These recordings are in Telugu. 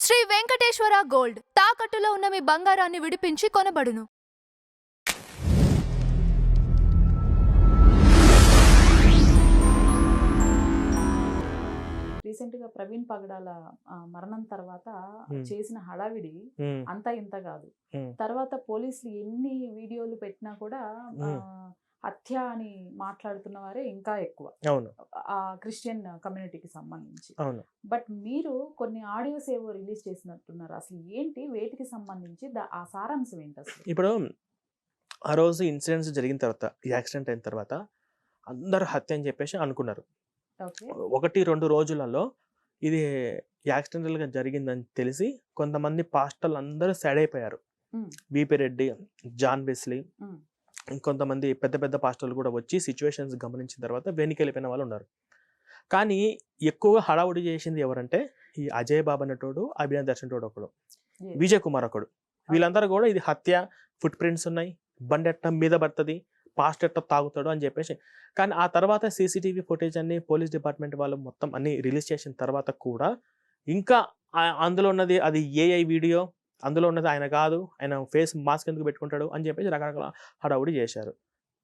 శ్రీ వెంకటేశ్వర గోల్డ్ తాకట్టులో ఉన్న మీ బంగారాన్ని విడిపించి కొనబడును. రీసెంట్‌గా ప్రవీణ్ పగడాల మరణం తర్వాత చేసిన హడావిడి అంతా ఇంత కాదు. తర్వాత పోలీసులు ఎన్ని వీడియోలు పెట్టినా కూడా హత్య అని మాట్లాడుతున్న వారే ఇంకా ఎక్కువ. అవును. క్రిస్టియన్ కమ్యూనిటీకి సంబంధించి. అవును. బట్ మీరు కొన్ని ఆడియోస్ ఏవో రిలీజ్ చేసినట్టున్నారు. అసలు ఏంటి, వేటికి సంబంధించి ఆ సారాంశం ఏంటి అసలు? ఇప్పుడు ఆ రోజు ఇన్సిడెంట్స్ జరిగిన తర్వాత, యాక్సిడెంట్ అయిన తర్వాత అందరూ హత్య అని చెప్పేసి అనుకున్నారు. 1-2 రోజులలో ఇది యాక్సిడెంటల్గా జరిగిందని తెలిసి కొంతమంది పాస్టర్లు అందరూ సైడ్ అయిపోయారు. బీపీ రెడ్డి, జాన్ బెస్లీ, ఇంకొంతమంది పెద్ద పెద్ద పాస్టర్లు కూడా వచ్చి సిచ్యువేషన్స్ గమనించిన తర్వాత వెనక్కి వెళ్ళిపోయిన వాళ్ళు ఉన్నారు. కానీ ఎక్కువగా హడావుడి చేసింది ఎవరంటే ఈ అజయ్ బాబు అనేటోడు, అభినయ్ దర్శన్ తోడు ఒకడు, విజయ్ కుమార్ ఒకడు. వీళ్ళందరూ కూడా ఇది హత్య, ఫుట్ ప్రింట్స్ ఉన్నాయి, బండి ఎట్ట మీద పడుతుంది, పాస్ట్ ఎట్ట తాగుతాడు అని చెప్పేసి. కానీ ఆ తర్వాత సీసీటీవీ ఫుటేజ్ అన్ని పోలీస్ డిపార్ట్మెంట్ వాళ్ళు మొత్తం అన్ని రిలీజ్ చేసిన తర్వాత కూడా ఇంకా అందులో ఉన్నది అది ఏఐ వీడియో, అందులో ఉన్నది ఆయన కాదు, ఆయన ఫేస్ మాస్క్ ఎందుకు పెట్టుకుంటాడు అని చెప్పేసి రకరకాల హడావుడి చేశారు.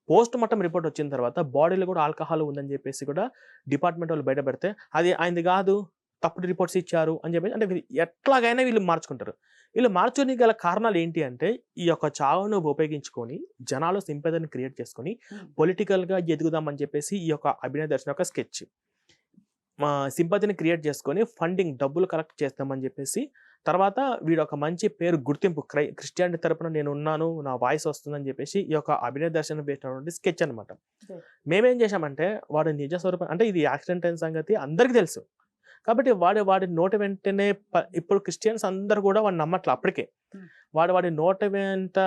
పోస్ట్ మార్టం రిపోర్ట్ వచ్చిన తర్వాత బాడీలో కూడా ఆల్కహాల్ ఉందని చెప్పేసి కూడా డిపార్ట్మెంట్ వాళ్ళు బయట పెడితే అది ఆయనది కాదు, తప్పుడు రిపోర్ట్స్ ఇచ్చారు అని చెప్పేసి, అంటే ఎట్లాగైనా వీళ్ళు మార్చుకుంటారు. వీళ్ళు మార్చుకోనికి గల కారణాలు ఏంటి అంటే ఈ యొక్క చావును ఉపయోగించుకొని జనాలు సింపతిని క్రియేట్ చేసుకొని పొలిటికల్గా ఎదుగుదామని చెప్పేసి ఈ యొక్క అభినయ్ దర్శన్ యొక్క స్కెచ్ సింపతిని క్రియేట్ చేసుకొని ఫండింగ్ డబ్బులు కలెక్ట్ చేస్తామని చెప్పేసి, తర్వాత వీడు ఒక మంచి పేరు గుర్తింపు క్రిస్టియానిటీ తరపున నేను ఉన్నాను, నా వాయిస్ వస్తుందని చెప్పేసి ఈ యొక్క అభినయ్ దర్శన్ వేసినటువంటి స్కెచ్ అనమాట. మేమేం చేశామంటే వాడు నిజ స్వరూపం, అంటే ఇది యాక్సిడెంట్ అయిన సంగతి అందరికీ తెలుసు కాబట్టి వాడి నోటి వెంటనే ఇప్పుడు క్రిస్టియన్స్ అందరు కూడా వాడిని నమ్మట్లే. అప్పటికే వాడి నోటి వెంట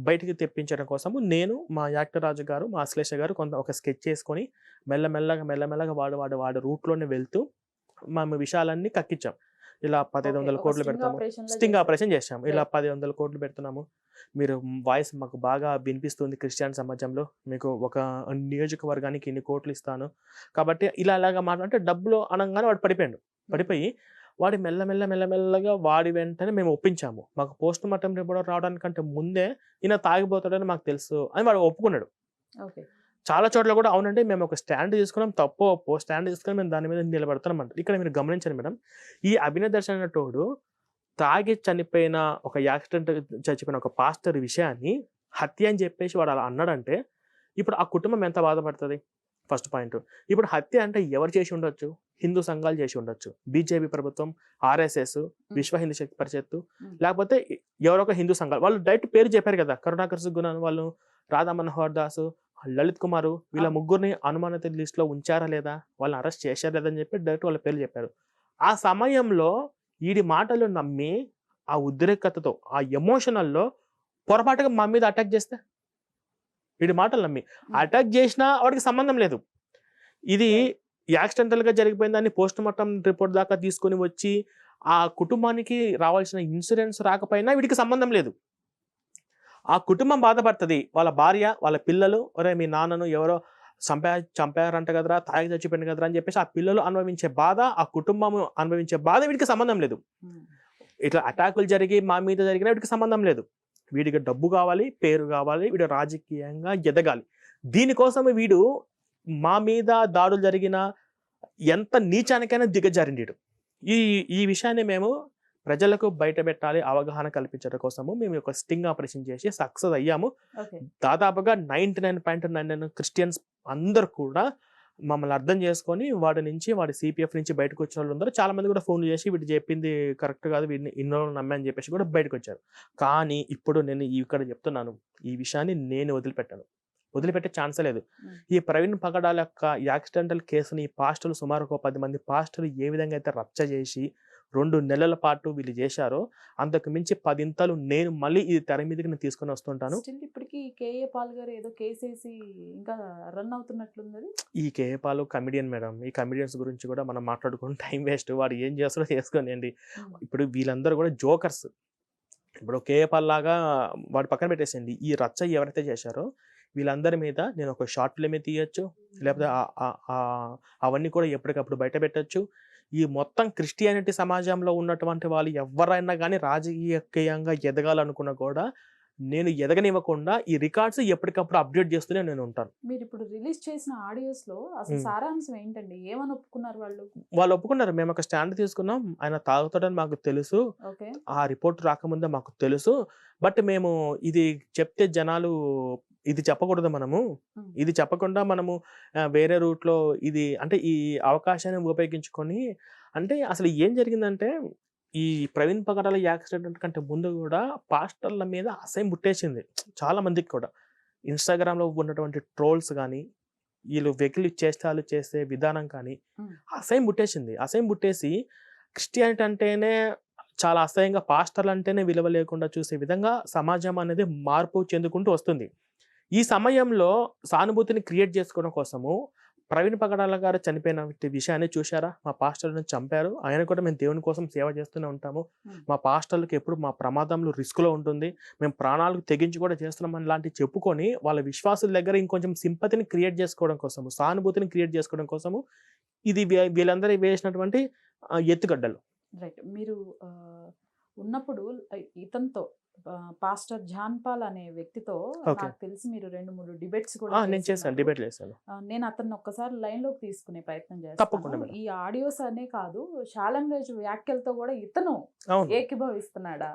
బయటికి తెప్పించడం కోసము నేను, మా యాక్టర్ రాజు గారు, మా అశ్లేష గారు ఒక స్కెచ్ చేసుకొని మెల్లమెల్లగా వాడు రూట్లోనే వెళ్తూ మేము విషయాలన్నీ కక్కించాం. ఇలా 1500 కోట్లు పెడతాము, స్టింగ్ ఆపరేషన్ చేసాము, ఇలా 1500 కోట్లు పెడుతున్నాము, మీరు వాయిస్ మాకు బాగా వినిపిస్తుంది క్రిస్టియన్ సమాజంలో, మీకు ఒక నియోజకవర్గానికి ఇన్ని కోట్లు ఇస్తాను కాబట్టి ఇలాగా మాట్లాడితే డబ్బులు అనగానే వాడు పడిపోయి వాడి మెల్లమెల్లగా వాడి వెంటనే మేము ఒప్పించాము. మాకు పోస్ట్ మార్టం రిపోర్ట్ రావడానికంటే ముందే ఈయన తాగిపోతాడని మాకు తెలుసు అని వాడు ఒప్పుకున్నాడు. చాలా చోట్ల కూడా అవునంటే మేము ఒక స్టాండ్ తీసుకున్నాం, తప్పు స్టాండ్ తీసుకొని మేము దాని మీద నిలబడతాం అంటారు. ఇక్కడ మీరు గమనించండి మేడం, ఈ అభినయ్ దర్శన్ అనేటోడు తాగి చనిపోయిన ఒక యాక్సిడెంట్ చచ్చిపోయిన ఒక పాస్టర్ విషయాన్ని హత్య అని చెప్పేసి వాడు అలా అన్నాడంటే ఇప్పుడు ఆ కుటుంబం ఎంత బాధపడుతుంది? First point. ఇప్పుడు హత్య అంటే ఎవరు చేసి ఉండొచ్చు? హిందూ సంఘాలు చేసి ఉండొచ్చు, బీజేపీ ప్రభుత్వం, ఆర్ఎస్ఎస్, విశ్వ హిందూ శక్తి పరిషత్తు, లేకపోతే ఎవరొక హిందూ సంఘాలు. వాళ్ళు డైరెక్ట్ పేరు చెప్పారు కదా, కరుణాకర్ సుగుణన్ వాళ్ళు, రాధా మనోహర్ దాసు, లలిత్ కుమారు, వీళ్ళ ముగ్గురిని అనుమానిత లిస్ట్ లో ఉంచారా లేదా, వాళ్ళని అరెస్ట్ చేశారా లేదా అని చెప్పి డైరెక్ట్ వాళ్ళ పేర్లు చెప్పారు. ఆ సమయంలో వీడి మాటలు నమ్మి ఆ ఉద్రేకతతో ఆ ఎమోషనల్లో పొరపాటుగా మా మీద అటాక్ చేస్తే, వీడి మాటలు నమ్మి అటాక్ చేసినా వాడికి సంబంధం లేదు. ఇది యాక్సిడెంటల్ గా జరిగిపోయిందని పోస్ట్ మార్టం రిపోర్ట్ దాకా తీసుకొని వచ్చి ఆ కుటుంబానికి రావాల్సిన ఇన్సూరెన్స్ రాకపోయినా వీడికి సంబంధం లేదు. ఆ కుటుంబం బాధపడుతుంది, వాళ్ళ భార్య, వాళ్ళ పిల్లలు, ఒరే మీ నాన్నను ఎవరో చంపారంట కదరా, తాగి చచ్చిపోయింది కదరా అని చెప్పేసి ఆ పిల్లలు అనుభవించే బాధ, ఆ కుటుంబం అనుభవించే బాధ వీడికి సంబంధం లేదు. ఇట్లా అటాకులు జరిగి మా మీద జరిగిన వీడికి సంబంధం లేదు. వీడికి డబ్బు కావాలి, పేరు కావాలి, వీడు రాజకీయంగా ఎదగాలి. దీనికోసం వీడు మా మీద దాడులు జరిగిన ఎంత నీచానికైనా దిగజారిండు. ఈ విషయాన్ని మేము ప్రజలకు బయట పెట్టాలి, అవగాహన కల్పించడం కోసము మేము ఒక స్టింగ్ ఆపరేషన్ చేసి సక్సెస్ అయ్యాము. దాదాపుగా 99.99 క్రిస్టియన్స్ అందరు కూడా మమ్మల్ని అర్థం చేసుకొని వాడి సిపిఎఫ్ నుంచి బయటకు వచ్చిన వాళ్ళు అందరూ చాలా మంది కూడా ఫోన్ చేసి వీడు చెప్పింది కరెక్ట్ కాదు, వీడిని ఇన్నో నమ్మని చెప్పేసి కూడా బయటకు వచ్చారు. కానీ ఇప్పుడు నేను ఇక్కడ చెప్తున్నాను, ఈ విషయాన్ని నేను వదిలిపెట్టే ఛాన్సే లేదు. ఈ ప్రవీణ్ పగడాల యొక్క యాక్సిడెంటల్ కేసుని పాస్టర్లు సుమారు 10 మంది పాస్టర్లు ఏ విధంగా అయితే రచ్చ చేసి 2 నెలల పాటు వీళ్ళు చేశారో అంతకు మించి 10 ఇంతలు నేను మళ్ళీ ఇది తెర మీదకి నేను తీసుకొని వస్తుంటాను. ఇప్పటికి కేఏ పాల్ గారు ఏదో కేసేసి ఇంకా రన్ అవుతున్నట్లుంది. ఈ కేఏ పాల్ కమిడియన్ మేడం, ఈ కమిడియన్స్ గురించి కూడా మనం మాట్లాడుకుని టైం వేస్ట్, వాడు ఏం చేస్తారో చేసుకోనియండి. ఇప్పుడు వీళ్ళందరూ కూడా జోకర్స్. ఇప్పుడు కేఏ పాల్ లాగా వాడు పక్కన పెట్టేసేయండి. ఈ రచ్చ ఎవరైతే చేశారో వీళ్ళందరి మీద నేను ఒక షార్ట్ ఫిల్మే తీయచ్చు, లేకపోతే అవన్నీ కూడా ఎప్పటికప్పుడు బయట పెట్టచ్చు. ఈ మొత్తం క్రిస్టియానిటీ సమాజంలో ఉన్నటువంటి వాళ్ళు ఎవరైనా కానీ రాజకీయంగా ఎదగాలనుకున్నా కూడా నేను ఎదగనివ్వకుండా ఈ రికార్డ్స్ ఎప్పటికప్పుడు అప్డేట్ చేస్తూనే నేను ఉంటాను. మీరు ఇప్పుడు రిలీజ్ చేసిన ఆడియోస్ లో అసలు సారాంశం ఏంటండి? ఏమని ఒప్పుకున్నారు వాళ్ళు? వాళ్ళు ఒప్పుకున్నారు. మేము ఒక స్టాండ్ తీసుకున్నాం. ఆయన తాగుతాడని మాకు తెలుసు. ఓకే. ఆ రిపోర్ట్ రాకముందే మాకు తెలుసు. బట్ మేము ఇది చెప్తే జనాలు ఇది చెప్పకూడదు మనము. ఇది చెప్పకుండా మనము వేరే రూట్‌లో ఇది అంటే ఈ అవకాశాన్ని ఉపయోగించుకొని అంటే అసలు ఏం జరిగిందంటే ఈ ప్రవీణ్ పగడాల యాక్సిడెంట్ కంటే ముందు గూడా పాస్టర్ల మీద అసహ్యం పుట్టేసింది. చాలా మందికి కూడా. ఇన్‌స్టాగ్రామ్‌లో ఉన్నటువంటి ట్రోల్స్ గానీ, ఈళ్ళు వెకిలి చేష్టాలు చేసే విధానం కానీ అసహ్యం పుట్టేసింది. అసహ్యం పుట్టేసి క్రిస్టియానిటీ అంటేనే చాలా అసహ్యంగా, పాస్టర్లు అంటేనే విలువ లేకుండా చూసే విధంగా సమాజం అనేది మార్పు చెందుకుంటూ వస్తుంది. ఈ సమయంలో సానుభూతిని క్రియేట్ చేసుకోవడం కోసము ప్రవీణ్ పగడాల గారు చనిపోయిన విషయాన్ని చూశారా? మా పాస్టర్‌ని చంపారు. ఆయన కూడా మేము దేవుని కోసం సేవ చేస్తూనే ఉంటాము. మా పాస్టర్‌లకి ఎప్పుడు మా ప్రమాదంలో రిస్క్‌లో ఉంటుంది. మేము ప్రాణాలకు తెగించి కూడా చేస్తున్నామని లాంటివి చెప్పుకొని వాళ్ళ విశ్వాసుల దగ్గర ఇంకొంచెం సింపతిని క్రియేట్ చేసుకోవడం కోసము, సానుభూతిని క్రియేట్ చేసుకోవడం కోసము ఇది వీళ్ళందరూ వేసినటువంటి ఎత్తుగడ్డలు. రైట్. మీరు ఉన్నప్పుడు ఇతనితో పాస్టర్ జాన్ పాల్ అనే వ్యక్తితో ఓకే. నాకు తెలిసి మీరు 2-3 డిబేట్స్ కూడా నేను చేశాను. చేస్తున్నారు. డిబేట్‌లు చేశాను. నేను అతన్ని ఒక్కసారి లైన్ లోకి తీసుకునే ప్రయత్నం తప్పకుండా చేస్తాను. మేడం. ఈ ఆడియోస్ అనే కాదు, శాలం రాజు వ్యాఖ్యలతో కూడా ఇతను అవును. ఏకీభవిస్తున్నాడా,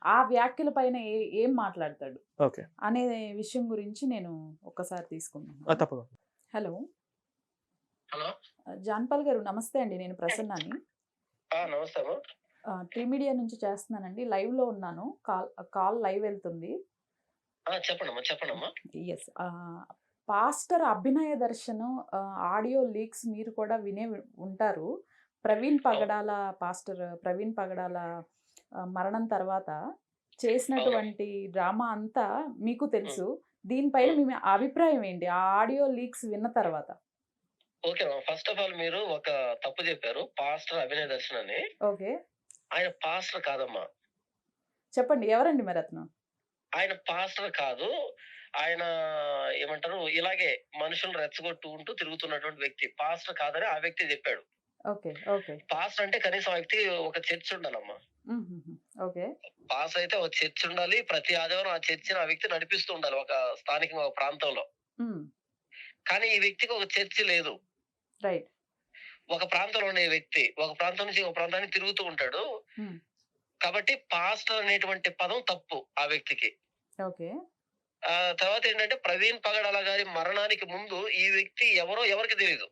ఆ వ్యాఖ్యల పైన ఏం మాట్లాడతాడు ఓకే. అనే విషయం గురించి నేను ఒక్కసారి తీసుకున్నాను. తప్పకుండా. Hello hello. జాన్ పాల్ గారు, నమస్తే అండి. నేను ప్రసన్నాని నమస్తే అమ్మా. టీ మీడియా నుంచి చేస్తున్నానండి. లైవ్ లో ఉన్నాను. కాల్ లైవ్ వెళ్తుంది. చెప్పండమ్మా. ఎస్. పాస్టర్ అభినయ దర్శన్ ఆడియో లీక్స్ మీరు కూడా వినే ఉంటారు. పాస్టర్ ప్రవీణ్ పగడాల మరణం తర్వాత చేసినటువంటి డ్రామా అంతా మీకు తెలుసు. దీనిపైన మీ అభిప్రాయం ఏంటి ఆ ఆడియో లీక్స్ విన్న తర్వాత? ఓకే అమ్మా. ఫస్ట్ ఆఫ్ ఆల్ మీరు ఒక తప్పు చెప్పారు. పాస్టర్ అభినయ దర్శన్ అని. ఓకే. ఆయన పాస్టర్ కాదమ్మా. చెప్పండి, ఎవరండి మరి అతను? ఆయన పాస్టర్ కాదు. ఆయన ఏమంటారు, ఇలాగే మనుషులను రెచ్చగొట్టుకుంటూ తిరుగుతున్నటువంటి వ్యక్తి. పాస్టర్ కాదని ఆ వ్యక్తి చెప్పాడు. ఓకే. ఓకే. పాస్టర్ అంటే కనీసం ఆ వ్యక్తి ఒక చర్చ్ ఉండాలమ్మా. ఓకే. పాస్టర్ అయితే ఒక చర్చ్ ఉండాలి. ప్రతి ఆదివారం ఆ చర్చిని ఆ వ్యక్తి నడిపిస్తూ ఉండాలి ఒక స్థానికంగా ఒక ప్రాంతంలో. కానీ ఈ వ్యక్తికి ఒక చర్చి లేదు. రైట్. ఒక ప్రాంతంలో ఉండే వ్యక్తి ఒక ప్రాంతం నుంచి ఒక ప్రాంతానికి తిరుగుతూ ఉంటాడు. కాబట్టి పాస్టర్ అనేటువంటి పదం తప్పు ఆ వ్యక్తికి. ఓకే. తర్వాత ఏంటంటే ప్రవీణ్ పగడాల గారి మరణానికి ముందు ఈ వ్యక్తి ఎవరో ఎవరికి తెలియదు.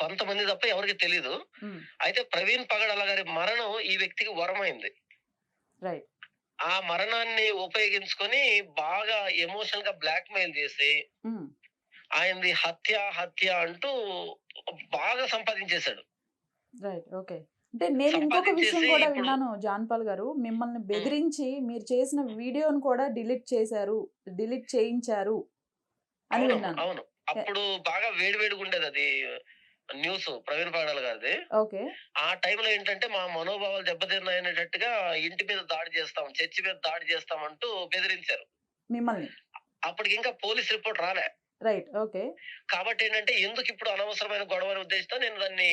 కొంతమంది తప్ప ఎవరికి తెలీదు. అయితే ప్రవీణ్ పగడాల గారి మరణం ఈ వ్యక్తికి వరమైంది. రైట్. ఆ మరణాన్ని ఉపయోగించుకొని బాగా ఎమోషనల్ గా బ్లాక్ మెయిల్ చేసి ఆయనది హత్య అంటూ బాగా సంపాదించేశాడు. రైట్. ఓకే. అంటే నేను ఇంకొక విషయం కూడా విన్నాను జాన్ పాల్ గారు, మిమ్మల్ని బెదిరించి మీరు చేసిన వీడియోను కూడా డిలీట్ చేయించారు అని విన్నాను. అవును. అప్పుడు బాగా వేడివేడిగా ఉండేది అది న్యూస్ ప్రవీణ్ పగడాల గారిది. ఓకే. ఆ టైంలో ఏంటంటే మా మనోభావాలు దెబ్బతిన్నాయనేటట్టుగా ఇంటి మీద దాడి చేస్తాం, చర్చి మీద దాడి చేస్తామంటూ బెదిరించారు మిమ్మల్ని. అప్పటికి ఇంకా పోలీస్ రిపోర్ట్ రాలే. రైట్. ఓకే. కాబట్టి ఏంటంటే ఎందుకు ఇప్పుడు అనవసరమైన గొడవని ఉద్దేశంతో నేను దాన్ని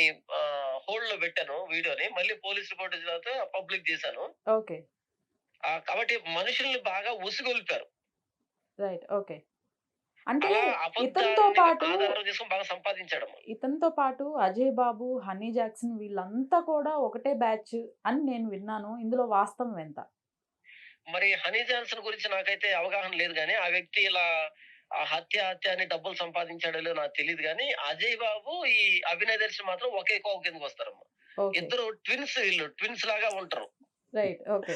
హోల్డ్ లో పెట్టాను వీడియోని. మళ్ళీ పోలీస్ రిపోర్ట్ వచ్చిన తర్వాత పబ్లిక్ చేశాను. ఓకే. కాబట్టి మనుషుల్ని బాగా ఉసిగొల్పారు. రైట్. ఓకే. అంటే ఇతనితో పాటు అజయ్ బాబు, హనీ జాక్సన్ వీళ్ళంతా కూడా ఒకటే బ్యాచ్ అని నేను విన్నాను. ఇందులో వాస్తవం ఎంత? మరి హనీ జాన్సన్ గురించి నాకైతే అవగాహన లేదు కానీ ఆ వ్యక్తి ఇలా హత్య అని డబ్బులు సంపాదించాడో లేదో నాకు తెలియదు కానీ అజయ్ బాబు ఈ అభినయ్ దర్శన్ మాత్రం ఒకే కోవ కిందకి వస్తారమ్మా. ఇద్దరు ట్విన్స్, వీళ్ళు ట్విన్స్ లాగా ఉంటారు. రైట్. ఓకే.